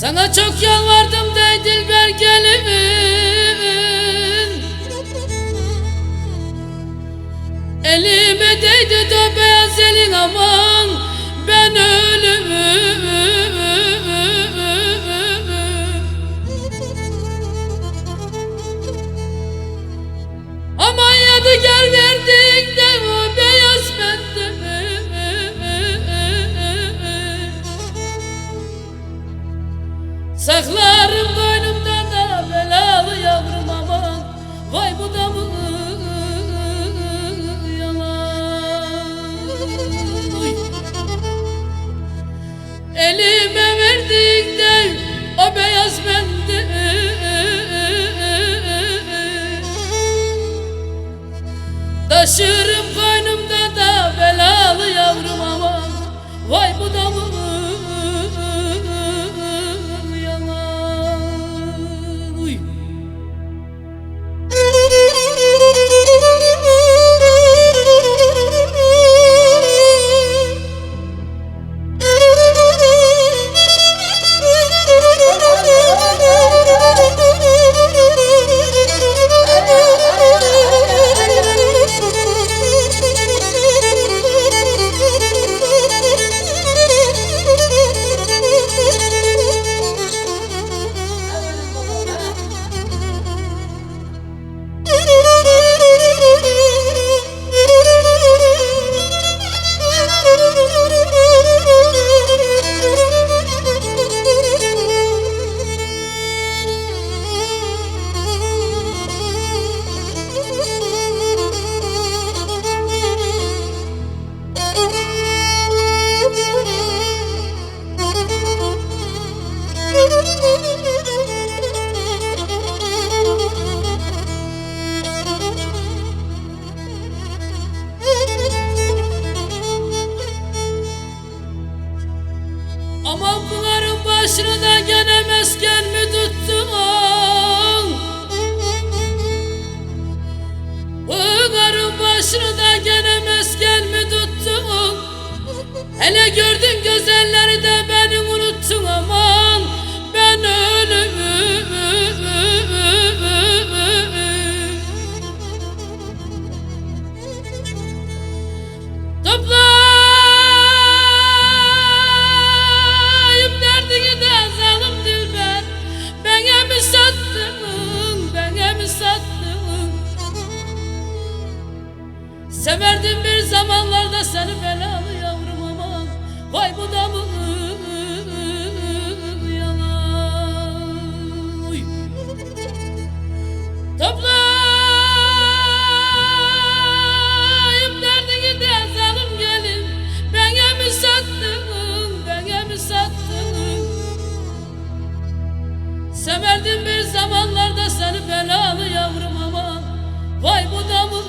Sana çok yalvardım de Dilber gelimin, elime değdi de beyaz elin, aman ben ölümüm. Aman yadigar verdin de o beyaz bende. Saklarım boynumda da belalı yavrum, aman vay bu da mı yalan. Elime verdin de o beyaz bende, taşırım boynumda da belalı yavrum, aman vay bu da mı aman bunların başını da gene mesken mi tuttun? Bunların başını da gene mesken mi tuttun? Hele gördün güzelleri de beni unuttun, aman ben ölümüm. Topla severdim bir zamanlarda seni belalı yavrum, aman vay bu da mı yalan. Toplayıp derdini de zalim gelin, bana mi sattın, bana mi sattın? Severdim bir zamanlarda seni belalı yavrum, aman vay bu da mı